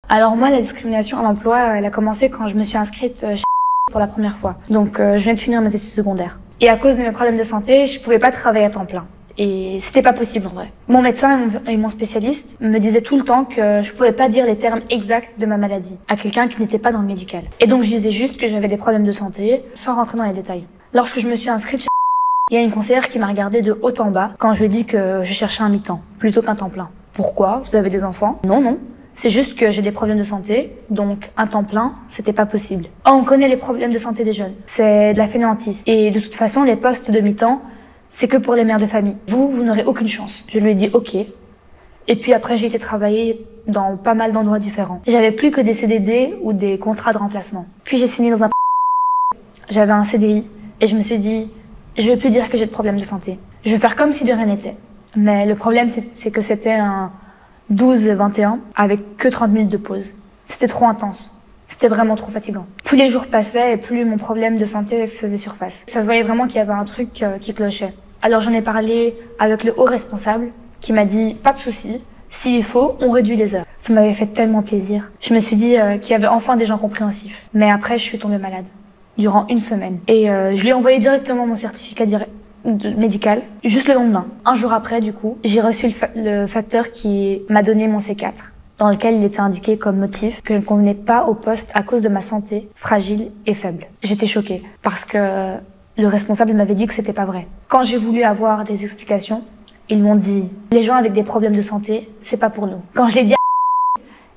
Alors moi, la discrimination à l'emploi, elle a commencé quand je me suis inscrite chez pour la première fois. Donc je viens de finir mes études secondaires. Et à cause de mes problèmes de santé, je pouvais pas travailler à temps plein. Et c'était pas possible en vrai. Mon médecin et mon spécialiste me disaient tout le temps que je pouvais pas dire les termes exacts de ma maladie à quelqu'un qui n'était pas dans le médical. Et donc je disais juste que j'avais des problèmes de santé, sans rentrer dans les détails. Lorsque je me suis inscrite chez il y a une conseillère qui m'a regardée de haut en bas quand je lui ai dit que je cherchais un mi-temps, plutôt qu'un temps plein. Pourquoi? Vous avez des enfants? Non, non. C'est juste que j'ai des problèmes de santé, donc un temps plein, c'était pas possible. Oh, on connaît les problèmes de santé des jeunes. C'est de la fainéantise. Et de toute façon, les postes de mi-temps, c'est que pour les mères de famille. Vous n'aurez aucune chance. Je lui ai dit OK. Et puis après, j'ai été travailler dans pas mal d'endroits différents. J'avais plus que des CDD ou des contrats de remplacement. Puis j'ai signé dans un j'avais un CDI et je me suis dit, je vais plus dire que j'ai de problèmes de santé. Je vais faire comme si de rien n'était. Mais le problème, c'est que c'était un 12-21 avec que 30 minutes de pause. C'était trop intense. C'était vraiment trop fatigant. Plus les jours passaient et plus mon problème de santé faisait surface. Ça se voyait vraiment qu'il y avait un truc qui clochait. Alors j'en ai parlé avec le haut responsable qui m'a dit pas de souci, s'il faut, on réduit les heures. Ça m'avait fait tellement plaisir. Je me suis dit qu'il y avait enfin des gens compréhensifs. Mais après, je suis tombée malade durant une semaine. Et je lui ai envoyé directement mon certificat médical, juste le lendemain. Un jour après, du coup, j'ai reçu le facteur qui m'a donné mon C4, dans lequel il était indiqué comme motif que je ne convenais pas au poste à cause de ma santé fragile et faible. J'étais choquée parce que le responsable m'avait dit que c'était pas vrai. Quand j'ai voulu avoir des explications, ils m'ont dit « Les gens avec des problèmes de santé, c'est pas pour nous ». Quand je l'ai dit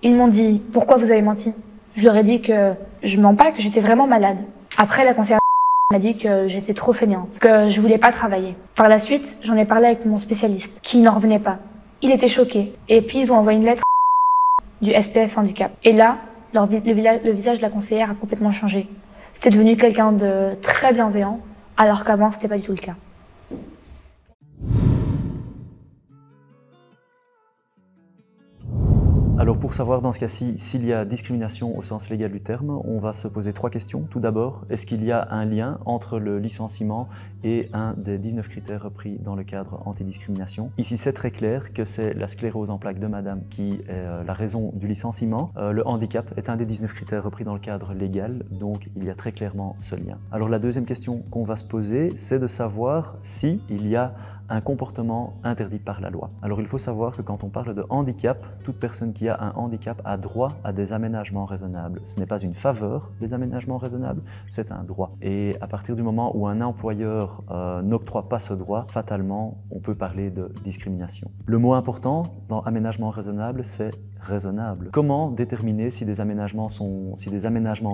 ils m'ont dit « Pourquoi vous avez menti ?» Je leur ai dit que je mens pas, que j'étais vraiment malade. Après, la conseillère m'a dit que j'étais trop fainéante, que je voulais pas travailler. Par la suite, j'en ai parlé avec mon spécialiste, qui n'en revenait pas. Il était choqué. Et puis, ils ont envoyé une lettre du SPF Handicap. Et là, le visage de la conseillère a complètement changé. C'était devenu quelqu'un de très bienveillant, alors qu'avant, c'était pas du tout le cas. Alors pour savoir dans ce cas-ci s'il y a discrimination au sens légal du terme, on va se poser 3 questions. Tout d'abord, est-ce qu'il y a un lien entre le licenciement et un des 19 critères repris dans le cadre antidiscrimination? Ici, c'est très clair que c'est la sclérose en plaques de madame qui est la raison du licenciement. Le handicap est un des 19 critères repris dans le cadre légal, donc il y a très clairement ce lien. Alors la deuxième question qu'on va se poser, c'est de savoir si il y a un comportement interdit par la loi. Alors il faut savoir que quand on parle de handicap, toute personne qui a un handicap a droit à des aménagements raisonnables. Ce n'est pas une faveur, les aménagements raisonnables, c'est un droit. Et à partir du moment où un employeur n'octroie pas ce droit, fatalement, on peut parler de discrimination. Le mot important dans aménagement raisonnable, c'est raisonnable. Comment déterminer si des aménagements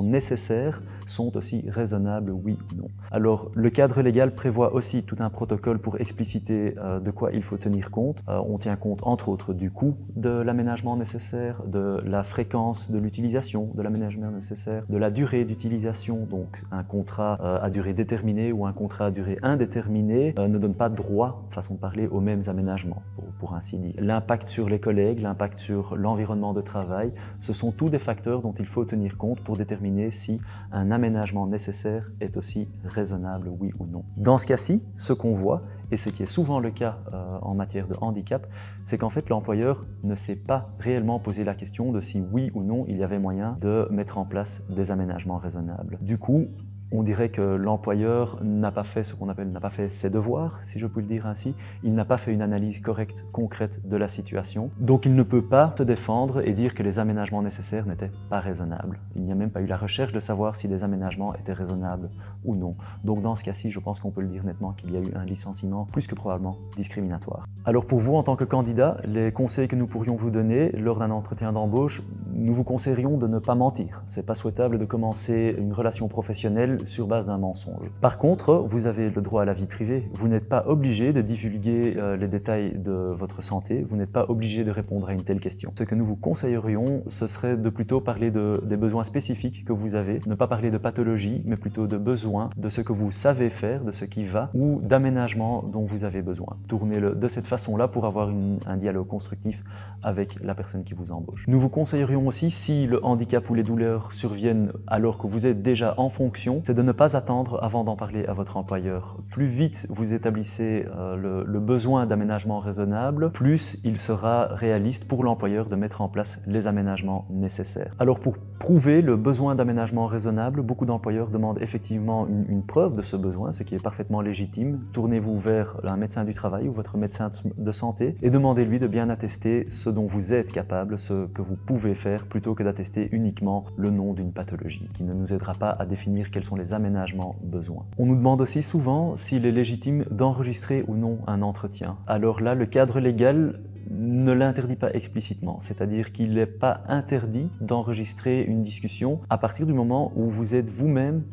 nécessaires sont aussi raisonnables, oui ou non? Alors, le cadre légal prévoit aussi tout un protocole pour expliciter de quoi il faut tenir compte. On tient compte, entre autres, du coût de l'aménagement nécessaire, de la fréquence de l'utilisation de l'aménagement nécessaire, de la durée d'utilisation, donc un contrat à durée déterminée ou un contrat à durée indéterminée ne donne pas droit, façon de parler, aux mêmes aménagements, pour ainsi dire. L'impact sur les collègues, l'impact sur l'environnement de travail, ce sont tous des facteurs dont il faut tenir compte pour déterminer si un aménagement nécessaire est aussi raisonnable, oui ou non. Dans ce cas-ci, ce qu'on voit, et ce qui est souvent le cas en matière de handicap, c'est qu'en fait l'employeur ne s'est pas réellement posé la question de si oui ou non il y avait moyen de mettre en place des aménagements raisonnables. Du coup, on dirait que l'employeur n'a pas fait ce qu'on appelle, n'a pas fait ses devoirs, si je puis le dire ainsi. Il n'a pas fait une analyse correcte, concrète de la situation. Donc il ne peut pas se défendre et dire que les aménagements nécessaires n'étaient pas raisonnables. Il n'y a même pas eu la recherche de savoir si des aménagements étaient raisonnables ou non. Donc dans ce cas-ci, je pense qu'on peut le dire nettement qu'il y a eu un licenciement plus que probablement discriminatoire. Alors pour vous, en tant que candidat, les conseils que nous pourrions vous donner lors d'un entretien d'embauche, nous vous conseillerions de ne pas mentir. C'est pas souhaitable de commencer une relation professionnelle sur base d'un mensonge. Par contre, vous avez le droit à la vie privée. Vous n'êtes pas obligé de divulguer les détails de votre santé, vous n'êtes pas obligé de répondre à une telle question. Ce que nous vous conseillerions, ce serait de plutôt parler des besoins spécifiques que vous avez, ne pas parler de pathologie, mais plutôt de besoins, de ce que vous savez faire, de ce qui va, ou d'aménagements dont vous avez besoin. Tournez-le de cette façon-là pour avoir un dialogue constructif avec la personne qui vous embauche. Nous vous conseillerions aussi, si le handicap ou les douleurs surviennent alors que vous êtes déjà en fonction, c'est de ne pas attendre avant d'en parler à votre employeur. Plus vite vous établissez le besoin d'aménagement raisonnable, plus il sera réaliste pour l'employeur de mettre en place les aménagements nécessaires. Alors pour prouver le besoin d'aménagement raisonnable, beaucoup d'employeurs demandent effectivement une preuve de ce besoin, ce qui est parfaitement légitime. Tournez-vous vers un médecin du travail ou votre médecin de santé et demandez-lui de bien attester ce dont vous êtes capable, ce que vous pouvez faire, plutôt que d'attester uniquement le nom d'une pathologie, qui ne nous aidera pas à définir quels sont les aménagements besoins. On nous demande aussi souvent s'il est légitime d'enregistrer ou non un entretien. Alors là, le cadre légal ne l'interdit pas explicitement, c'est-à-dire qu'il n'est pas interdit d'enregistrer une discussion à partir du moment où vous êtes vous-même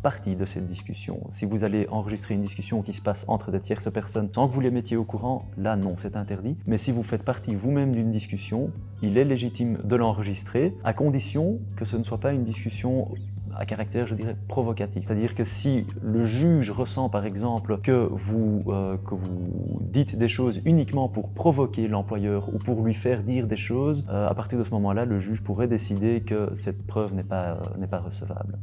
partie de cette discussion. Si vous allez enregistrer une discussion qui se passe entre des tierces personnes sans que vous les mettiez au courant, là non, c'est interdit. Mais si vous faites partie vous-même d'une discussion, il est légitime de l'enregistrer, à condition que ce ne soit pas une discussion à caractère, je dirais, provocatif. C'est-à-dire que si le juge ressent par exemple que vous dites des choses uniquement pour provoquer l'employeur ou pour lui faire dire des choses, à partir de ce moment-là, le juge pourrait décider que cette preuve n'est pas recevable.